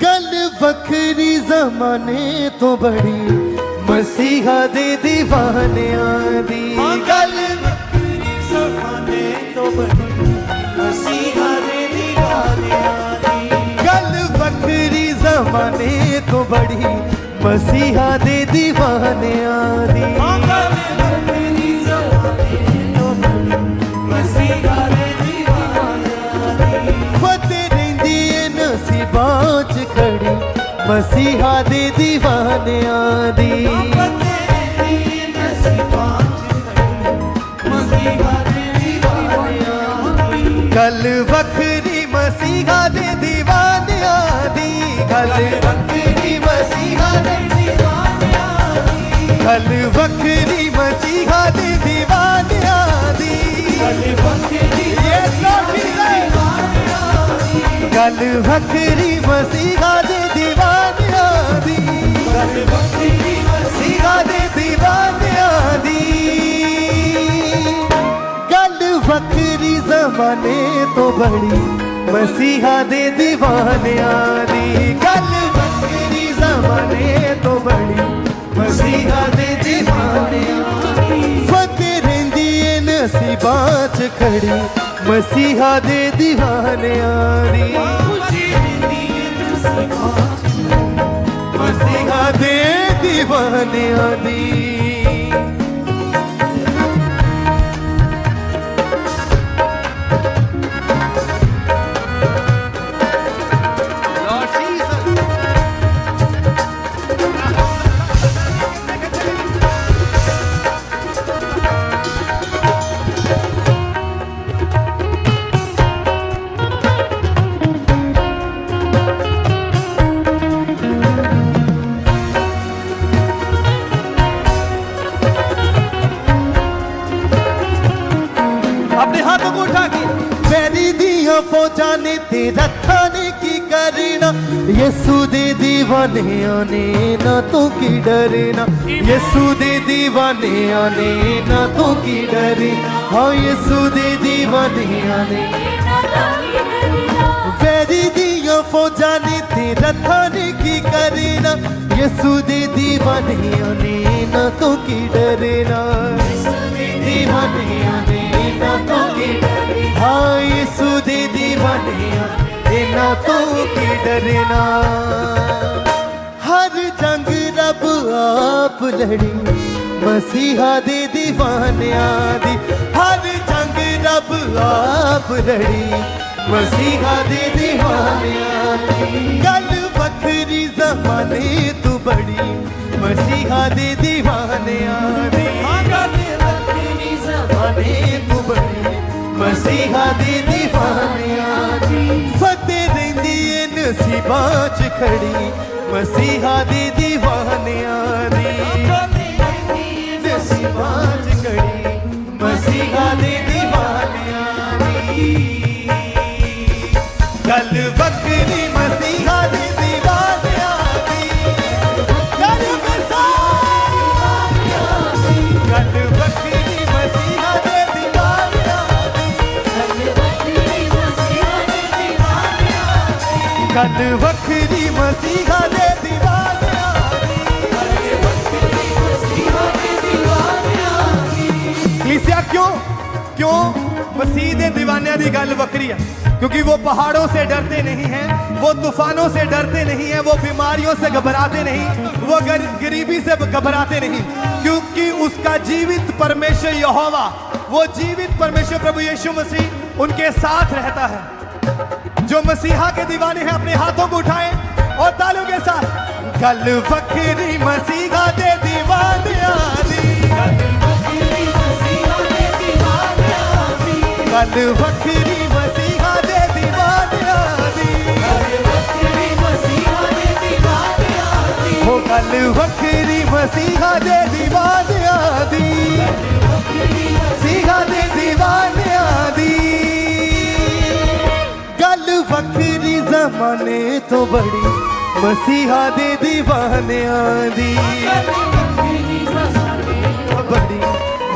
गल वखरी ज़माने तो बड़ी मसीहा दे दीवानियां दी। गल वखरी ज़माने तो बड़ी मसीहा दे दीवानियां दी। गल वखरी ज़माने तो बड़ी मसीहा दे दीवानियां दी। गल वखरी ज़माने तो बड़ी मसीहा दे दीवानियां दी। फतेह रहिंदी ए नसीबां च खड़ी मसीहा दे दीवानियां दी। गल वखरी मसीहा दे दीवानियां दी। गल वखरी मसीहा दे दीवानियां दी। गल वखरी मसीहा दे दीवानियां दी। गल वखरी गल वखरी मसीहा दे दीवानियां दी। गल वखरी मसीहा दे दीवानियां दी। गल वखरी ज़माने तो बड़ी मसीहा दे दीवानियां दी। गल वखरी ज़माने तो बड़ी मसीहा दे दीवानियां दी। फतेह रहिंदी ए नसीबां च खड़ी मसीहा दे दीवानियां दी। मसीहा दे दीवानियां दी। अपने हाथों को उठा के मेरी दिया फौजा ने तेरा थाने की करना। यीशु दे दीवाने आने ना तो की डरना। यीशु दे दीवाने आने ना तो की डरे। हाँ यीशु दे दीवाने आने मेरी दिया फौजा ने तेरा थाने की करना। यीशु दे दीवाने आने ना तो की डरना। दीवाने आने तो की हाँ यीशु दे दीवानियां ना तो की डरना। हर जंग रब आप लड़ी मसीहा दे दीवानियां दी। हर जंग रब आप लड़ी मसीहा दे दीवानियां दी। गल वखरी ज़माने तो बड़ी मसीहा दे दीवानियां दी। तू बड़ी मसीहा दे दीवानियां दी। फतेह रहिंदी ए नसीबां च खड़ी मसीहा दे दीवानियां दी। नसीबां च खड़ी मसीहा दे दीवानियां दी। गल वखरी मसीहा दे दीवानियां दी। गल वखरी मसीहा दे गल वखरी मसीहा दे दीवानियां। क्यों क्यों मसीह दे दीवानियां दी गल वखरी है? क्योंकि वो पहाड़ों से डरते नहीं हैं, वो तूफानों से डरते नहीं हैं, वो बीमारियों से घबराते नहीं, वो गरीबी से घबराते नहीं, क्योंकि उसका जीवित परमेश्वर यहोवा, वो जीवित परमेश्वर प्रभु यीशु मसीह उनके साथ रहता है। जो मसीहा के दीवाने हैं अपने हाथों को उठाएं और तालियों के साथ गल वखरी मसीहा दे दीवानियां दी। गल वखरी मसीहा दे दीवानियां दी। गल वखरी मसीहा दे दीवानियां दी। गल वखरी मसीहा दे दीवानियां दी। हो गल वखरी मसीहा दे दीवानियां दी। मसीहा दे दीवानियां दी। गल वखरी ज़माने तो बड़ी मसीहा दे दीवानियां दी। बड़ी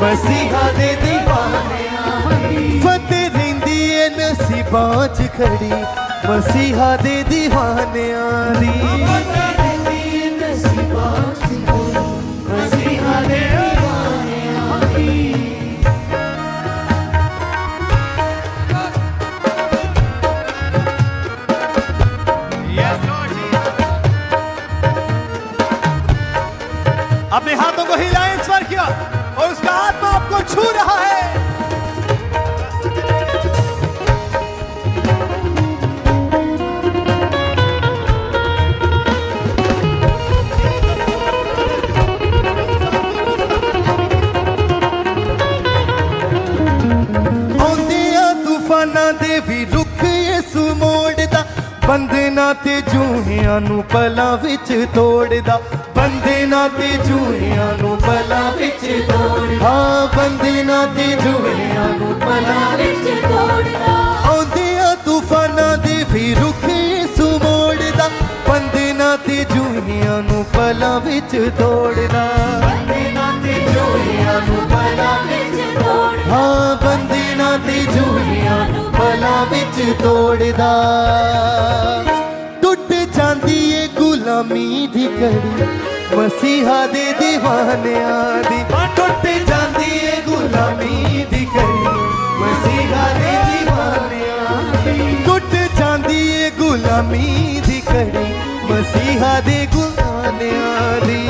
मसीहा दे दीवानियां दी। फतेह रहिंदी ए नसीबां च खड़ी मसीहा दे दीवानियां अपने हाथों को हिलाएं स्वर किया और उसका आत्मा आपको छू रहा है। तूफाना दे भी रुख यसू मोड़दा, बंदना ते जूहियां नू पलां विच तोड़दा, बंदना ते जूहियां नू पलां विच तोड़दा, हाँ बंदना ते जूहियां नू पलां विच तोड़दा। औंदियां तूफाना दे भी रुख यसू मोड़दा, बंदना ते जूहियां नू पलां विच तोड़दा, बंदना ते जूहियां नू पलां विच तोड़दा, हाँ बंदना ते जूहियां नू पलां विच तोड़दा। टुट जांदी ए गुलामी दी कड़ी, मसीहा दे दीवानियां दी, टुट जांदी ए गुलामी दी कड़ी, मसीहा दे दीवानियां दी, टुट जांदी ए गुलामी दी कड़ी, मसीहा दे गुलामियां दी,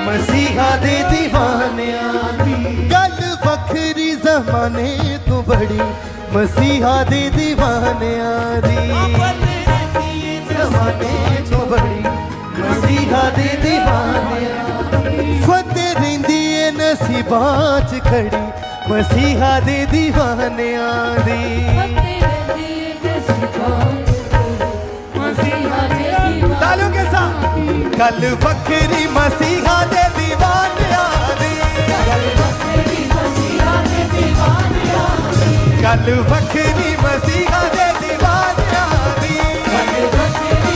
मसीहा दे दीवानियां दी। गल वखरी ज़माने तो बड़ी, मसीहा दे दीवानियां दी, ज़माने तो बड़ी, मसीहा दे दीवानियां दी। फतेह रहिंदी ए नसीबां च खड़ी, मसीहा दे दीवानियां दी, तालियों के साथ। गल वखरी मसीहा दे दीवानियां दी, गल वखरी मसीहा दे दीवानियां दी, गल वखरी मसीहा दे दीवानियां दी,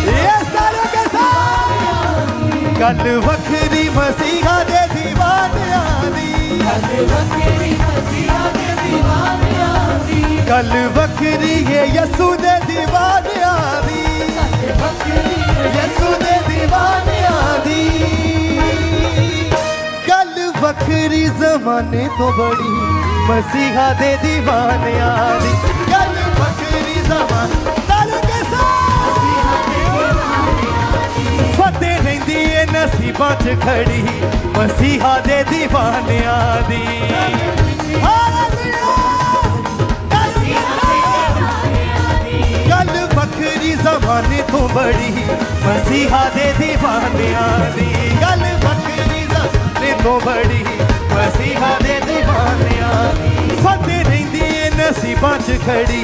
ये तालियों के साथ। गल वखरी मसीहा दे दीवानियां दी, गल वखरी मसीहा दे दीवानियां दी, गल वखरी ये यसू दे दीवानियां दी, यसू दे दीवानियां दी। गल वखरी ज़माने तो बड़ी, मसीहा दे दीवानियां दी, गल वखरी ज़माने के साथ। फतेह रहिंदी ए नसीबां च खड़ी, मसीहा दे दीवानियां दी। गल वखरी ज़माने तो बड़ी, मसीहा दे दीवानियां दी, गल वखरी ज़माने तो बड़ी, मसीहा दे दीवानियां दी। फतेह रहिंदी ए नसीबां च खड़ी,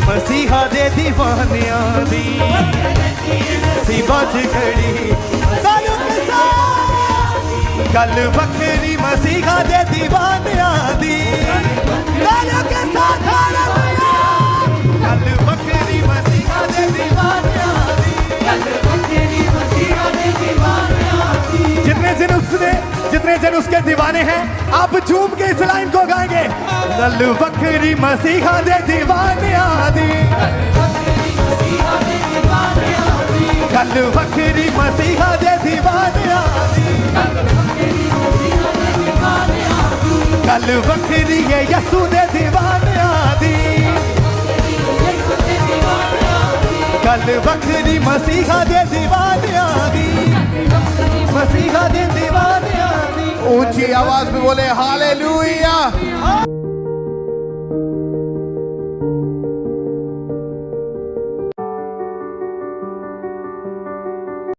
मसीहा दे दीवानियां दी, नसीबां च खड़ी। तालियों के साथ। गल वखरी मसीहा दे दीवानियां दी, तालियों के साथ। गल वखरी मसीहा दे दीवानियां दी, गल वखरी मसीहा दे दीवानियां दी। जितने जन उसके दीवाने हैं, आप झूम के इस लाइन को गाएंगे। गल वखरी मसीहा दे दीवानियां दी, गल वखरी मसीहा दे दीवानियां दी, गल वखरी ये यसू दे दीवानियां दी, गल वखरी मसीहा दे दीवानियां दी, मसीहा दे दीवानियां दी। ऊंची आवाज में बोले हालेलुया।